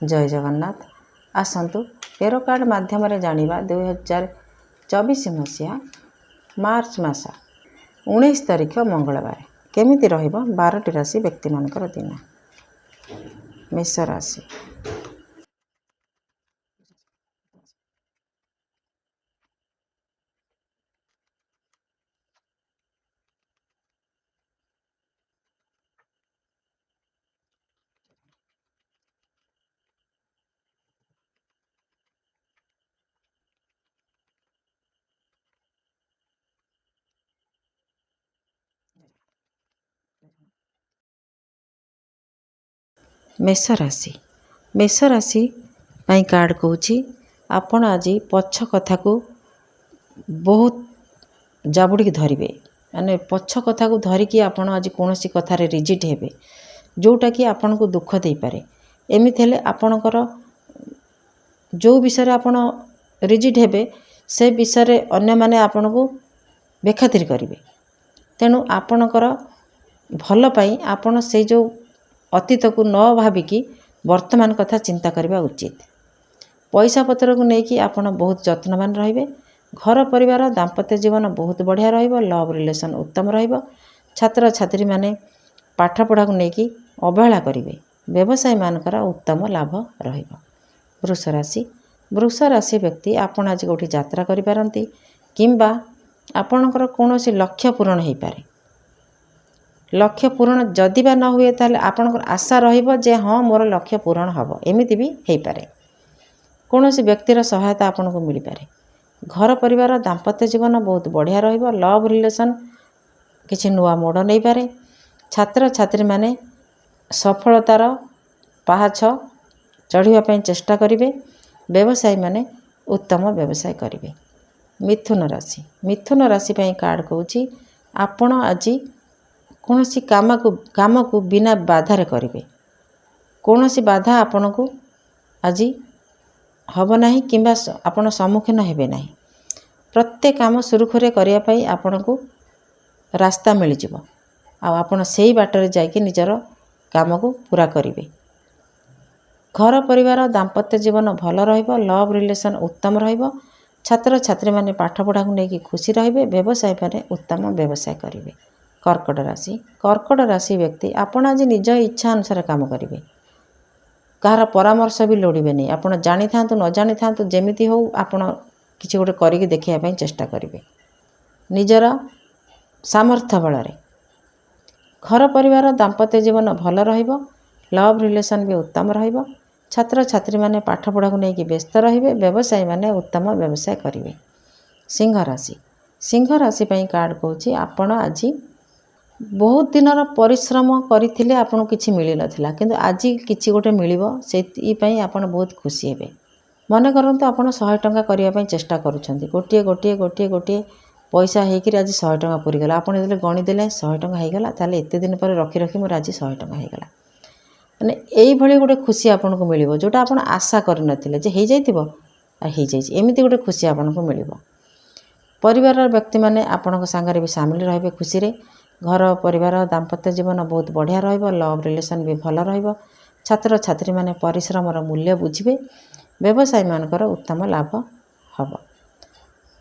जय Jagannath. आसतु tarot card माध्यम जानिबा 2024 मसीहा मार्च मास 19 तारिख मंगलवार केमिति रहिबो 12टी राशि व्यक्ति मानकर दिन। मेष राशि। मेष राशि। मेष राशि पाई कार्ड कहूँ आपण आज पछ कथा को बहुत जाबुड़ी धरवे माने पछ कथा को धरिकी आपण आज कौन सी कथार रिजिट हेबे जोटा कि आपण को दुख दे पारे। एमिति हेले आपणकर जो विषय आपण रिजिट हेबे से विषय अन्य माने आपण को बेखातिर करेंगे। तेणु आपणकर भल पाई आपण से जो अतीत को न भाविकी वर्तमान कथा चिंता करबा उचित। पैसा पत्र को लेकिन आपण बहुत जत्नवान रहिबे। घर परिवार दाम्पत्य जीवन बहुत बढ़िया रहिबो। लव रिलेशन उत्तम रहिबो। छात्र छात्री माने पाठ पढ़ा को लेकिन अवहेला करेंगे। व्यवसाय मानकर उत्तम लाभ रहिबो। वृष राशि। वृष राशि व्यक्ति आपण आज कोठी यात्रा करि पारंती किंबा आपणकर कौनसी लक्ष्य पूरण हो पारे। लक्ष्य पूरण जदि बा न हुए ताले आपणकर आशा रहिबो जे हाँ मोर लक्ष्य पूरण हबो एमिति भी हो पारे। कौनसी व्यक्तिर सहायता आपन को मिल पारे। घर परिवार दाम्पत्य जीवन बहुत बढ़िया रहिबो। लव रिलेशन किछि नुआ मोड़ नहीं पारे। छात्र छात्री माने सफलतार पाहाच चढ़िबा पई चेष्टा करिवे। व्यवसायी माने उत्तम व्यवसाय करिवे। मिथुन राशि। मिथुन राशि पई कार्ड कहूँ आपण आज कौनसी काम को बिना बाधारे करिवे। कौनसी बाधा आपण को आज हब नाही किंबा आपण सम्मुखीन हेबे नाही। प्रत्येक काम सुरुखुरे करिया पई आपण को रास्ता मिल जिवो आ आपण सेही बाटरे जाइके निजर काम को पूरा करिवे। घर परिवार दाम्पत्य जीवन भल रहिबो। लव रिलेशन उत्तम रहिबो। छात्र छात्री माने पाठ पढ़ा को लेकिन खुशी रहिबे। व्यवसाय माने उत्तम व्यवसाय करिवे। कर्कट राशि। कर्कट राशि व्यक्ति आपण आज निज इच्छा अनुसार काम करिवे। कहार परामर्श भी लोड़िबे नहीं। आपण जानि थांतु न जानि थांतु जेमिति हो आपण किछि गोटे करिके देखिया पई चेष्टा करिवे निजर सामर्थ्य बଳରେ। घर परिवार दाम्पत्य जीवन भल रहिबो। लव रिलेशन भी उत्तम रहिबो। छात्र छात्री माने पाठ पढ़ा को लेकिन व्यस्त रहिबे। व्यवसायी माने उत्तम व्यवसाय करिवे। सिंह राशि। सिंह राशि पई कार्ड कहूँ आपण आज बहुत दिनर परिश्रम करथिले आपण किछि मिली नथिला किंतु आज किछि गोटे मिलिबो सेति पई आपण बहुत खुशी हेबे। मने करंतु आपण 100 टंका करिया पई चेष्टा करूछंती गोटिए गोटिए गोटिए गोटिए पैसा हेकि आज 100 टंका पूरी गला। आपण जले गणी देले 100 टंका हे गला ताले एते दिन पर रखी रखी मोर आज 100 टंका हे गला माने एई भली गोटे खुशी आपण को मिलिबो जोटा आपण आशा कर नथिले जे हे जाइतिबो आ हे जाइछि एमिति गोटे खुशी आपण को मिलिबो। परिवार व्यक्ति माने आपण को संगे भी शामिल रहिबे खुशी रे। घर परिवार दाम्पत्य जीवन बहुत बढ़िया रहिबो। लव रिलेशन भी भल रहिबो। छात्र छात्री माने परिश्रमर मूल्य बुझिबे। व्यवसायी मानकर उत्तम लाभ हबो।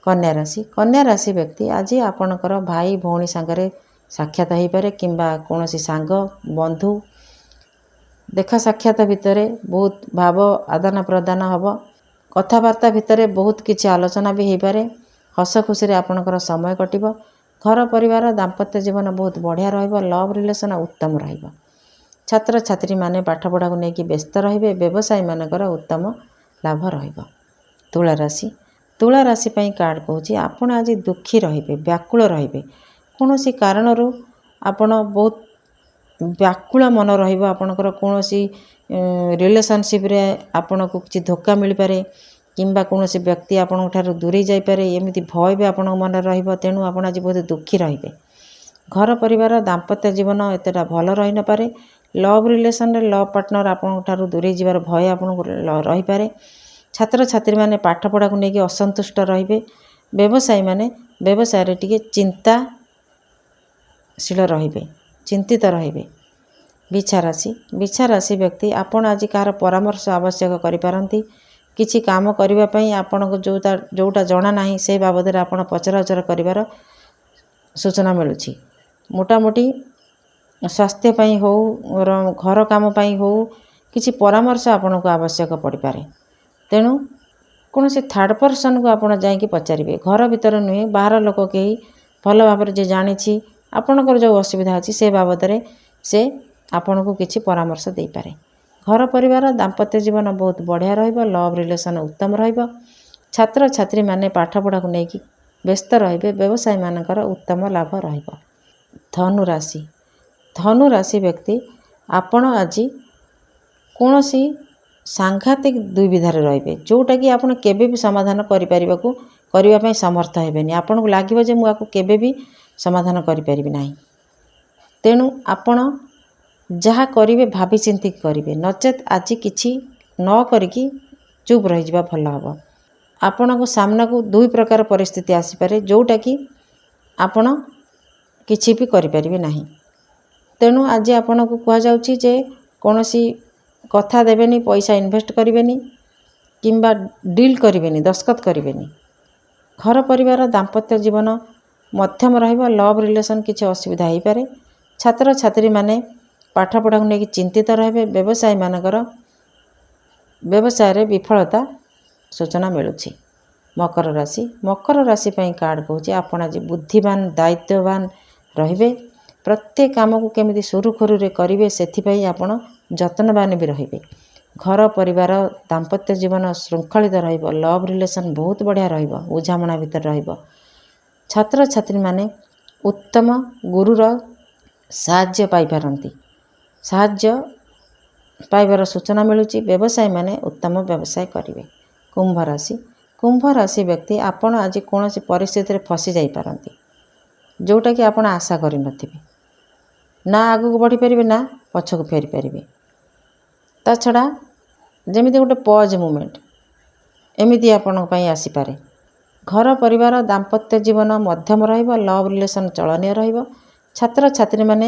कन्या राशि। कन्या राशि व्यक्ति आज आपणकर भाई भौणी संगे साक्षात हो पारे किंबा कौनसी सांग बंधु देखा साक्षात भितर बहुत भाव आदान प्रदान हब। कथबार्ता भितर बहुत किछि आलोचना भी हो पारे। हस खुशी आपणकर समय कटिबो। घर परिवार दाम्पत्य जीवन बहुत बढ़िया रहिबो। लव रिलेशन उत्तम रहिबो। छात्र छात्री माने पाठ पढ़ा को लेकिन व्यस्त रहिबे। व्यवसायी मानकर उत्तम लाभ रहिबो। तुला राशि। तुला राशि पई कार्ड कहूँ आपण आज दुखी रहिबे व्याकुल रहिबे। कौनसी कारणरू आपण बहुत व्याकुल मन रहिबो। आपणकर कौनसी रिलेशनशिप रे आपण को किछि धोखा मिल पारे किंबा कौनसी व्यक्ति आपण ठारू दूरे जाई पारे एमिति भय भी आपण मन रहिबो। तेणु आपण आज बहुत दुखी रहिबे। घर परिवार दाम्पत्य जीवन एतेटा भल रही न पारे। लव रिलेशन रे लव पार्टनर आपण ठारू दूरे जिवार भय आपण रही पारे। छात्र छात्री माने पाठ पढ़ा को लेकिन असंतुष्ट रहिबे। व्यवसायी माने व्यवसाय रे टिके चिंताशील रहिबे चिंतित रहिबे। ବିଛା ରାଶି ବ୍ୟକ୍ତି ଆପଣ ଆଜି କାହାର ପରାମର୍ଶ ଆବଶ୍ୟକ କରିପାରନ୍ତି। କିଛି କାମ କରିବା ପାଇଁ ଆପଣଙ୍କୁ ଯେଉଁଟା ଜଣା ନାହିଁ ସେ ବାବଦରେ ଆପଣ ପଚରାଉଚରା କରିବାର ସୂଚନା ମିଳୁଛି। ମୋଟାମୋଟି ସ୍ୱାସ୍ଥ୍ୟ ପାଇଁ ହେଉ, ଘର କାମ ପାଇଁ ହେଉ, କିଛି ପରାମର୍ଶ ଆପଣଙ୍କୁ ଆବଶ୍ୟକ ପଡ଼ିପାରେ। ତେଣୁ କୌଣସି ଥାର୍ଡ଼ ପର୍ସନକୁ ଆପଣ ଯାଇକି ପଚାରିବେ। ଘର ଭିତରେ ନୁହେଁ, ବାହାର ଲୋକ କେହି ଭଲ ଭାବରେ ଯେ ଜାଣିଛି ଆପଣଙ୍କର ଯେଉଁ ଅସୁବିଧା ଅଛି ସେ ବାବଦରେ ସେ ଆପଣଙ୍କୁ କିଛି ପରାମର୍ଶ ଦେଇପାରେ। ଘର ପରିବାର ଦାମ୍ପତ୍ୟ ଜୀବନ ବହୁତ ବଢ଼ିଆ ରହିବ। ଲଭ୍ ରିଲେସନ୍ ଉତ୍ତମ ରହିବ। ଛାତ୍ରଛାତ୍ରୀମାନେ ପାଠପଢ଼ାକୁ ନେଇକି ବ୍ୟସ୍ତ ରହିବେ। ବ୍ୟବସାୟୀମାନଙ୍କର ଉତ୍ତମ ଲାଭ ରହିବ। ଧନୁ ରାଶି ବ୍ୟକ୍ତି ଆପଣ ଆଜି କୌଣସି ସାଂଘାତିକ ଦୁବିଧାରେ ରହିବେ, ଯେଉଁଟାକି ଆପଣ କେବେ ବି ସମାଧାନ କରିବା ପାଇଁ ସମର୍ଥ ହେବେନି। ଆପଣଙ୍କୁ ଲାଗିବ ଯେ ମୁଁ ଆକୁ କେବେ ବି ସମାଧାନ କରିପାରିବି ନାହିଁ। ତେଣୁ ଆପଣ ଯାହା କରିବେ ଭାବିଚିନ୍ତି କରିବେ, ନଚେତ୍ ଆଜି କିଛି ନ କରିକି ଚୁପ୍ ରହିଯିବା ଭଲ ହେବ। ଆପଣଙ୍କ ସାମ୍ନାକୁ ଦୁଇ ପ୍ରକାର ପରିସ୍ଥିତି ଆସିପାରେ, ଯେଉଁଟାକି ଆପଣ କିଛି ବି କରିପାରିବେ ନାହିଁ। ତେଣୁ ଆଜି ଆପଣଙ୍କୁ କୁହାଯାଉଛି ଯେ କୌଣସି କଥା ଦେବେନି, ପଇସା ଇନଭେଷ୍ଟ କରିବେନି କିମ୍ବା ଡିଲ୍ କରିବେନି, ଦସ୍ତଖତ କରିବେନି। ଘର ପରିବାର ଦାମ୍ପତ୍ୟ ଜୀବନ ମଧ୍ୟମ ରହିବ। ଲଭ୍ ରିଲେସନ୍ କିଛି ଅସୁବିଧା ହୋଇପାରେ। ଛାତ୍ରଛାତ୍ରୀମାନେ ପାଠପଢ଼ାକୁ ନେଇକି ଚିନ୍ତିତ ରହିବେ। ବ୍ୟବସାୟରେ ବିଫଳତା ସୂଚନା ମିଳୁଛି। ମକର ରାଶି ପାଇଁ କାର୍ଡ଼ କହୁଛି ଆପଣ ଆଜି ବୁଦ୍ଧିମାନ, ଦାୟିତ୍ୱବାନ ରହିବେ। ପ୍ରତ୍ୟେକ କାମକୁ କେମିତି ସୁରୁଖୁରୁରେ କରିବେ ସେଥିପାଇଁ ଆପଣ ଯତ୍ନବାନ ବି ରହିବେ। ଘର ପରିବାର ଦାମ୍ପତ୍ୟ ଜୀବନ ଶୃଙ୍ଖଳିତ ରହିବ। ଲଭ୍ ରିଲେସନ୍ ବହୁତ ବଢ଼ିଆ ରହିବ, ବୁଝାମଣା ଭିତରେ ରହିବ। ଛାତ୍ରଛାତ୍ରୀମାନେ ଉତ୍ତମ ଗୁରୁର ସାହାଯ୍ୟ ପାଇବାର ସୂଚନା ମିଳୁଛି। ବ୍ୟବସାୟୀମାନେ ଉତ୍ତମ ବ୍ୟବସାୟ କରିବେ। କୁମ୍ଭ ରାଶି ବ୍ୟକ୍ତି ଆପଣ ଆଜି କୌଣସି ପରିସ୍ଥିତିରେ ଫସି ଯାଇପାରନ୍ତି, ଯେଉଁଟାକି ଆପଣ ଆଶା କରିନଥିବେ। ନା ଆଗକୁ ବଢ଼ିପାରିବେ ନା ପଛକୁ ଫେରିପାରିବେ। ତା ଛଡ଼ା ଯେମିତି ଗୋଟେ ପଜ୍ ମୁମେଣ୍ଟ ଏମିତି ଆପଣଙ୍କ ପାଇଁ ଆସିପାରେ। ଘର ପରିବାର ଦାମ୍ପତ୍ୟ ଜୀବନ ମଧ୍ୟମ ରହିବ। ଲଭ୍ ରିଲେସନ୍ ଚଳନୀୟ ରହିବ। ଛାତ୍ରଛାତ୍ରୀମାନେ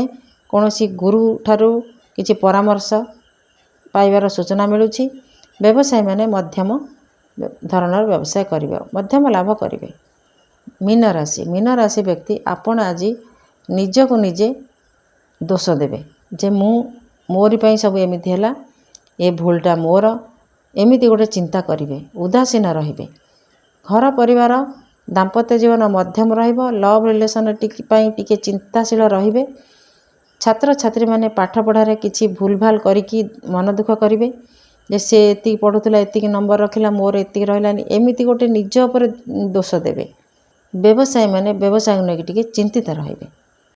କୌଣସି ଗୁରୁଠାରୁ କିଛି ପରାମର୍ଶ ପାଇବାର ସୂଚନା ମିଳୁଛି। ବ୍ୟବସାୟୀମାନେ ମଧ୍ୟମ ଧରଣର ବ୍ୟବସାୟ କରିବେ, ମଧ୍ୟମ ଲାଭ କରିବେ। ମୀନ ରାଶି ବ୍ୟକ୍ତି ଆପଣ ଆଜି ନିଜକୁ ନିଜେ ଦୋଷ ଦେବେ ଯେ ମୋରି ପାଇଁ ସବୁ ଏମିତି ହେଲା, ଏ ଭୁଲଟା ମୋର, ଏମିତି ଗୋଟେ ଚିନ୍ତା କରିବେ। ଉଦାସୀନ ରହିବେ। ଘର ପରିବାର ଦାମ୍ପତ୍ୟ ଜୀବନ ମଧ୍ୟମ ରହିବ। ଲଭ୍ ରିଲେସନ୍ ପାଇଁ ଟିକେ ଚିନ୍ତାଶୀଳ ରହିବେ। ଛାତ୍ରଛାତ୍ରୀମାନେ ପାଠପଢ଼ାରେ କିଛି ଭୁଲଭାଲ କରିକି ମନ ଦୁଃଖ କରିବେ ଯେ ସେ ଏତିକି ପଢ଼ୁଥିଲା, ଏତିକି ନମ୍ବର ରଖିଲା, ମୋର ଏତିକି ରହିଲାନି, ଏମିତି ଗୋଟେ ନିଜ ଉପରେ ଦୋଷ ଦେବେ। ବ୍ୟବସାୟୀମାନେ ବ୍ୟବସାୟକୁ ନେଇକି ଟିକେ ଚିନ୍ତିତ ରହିବେ।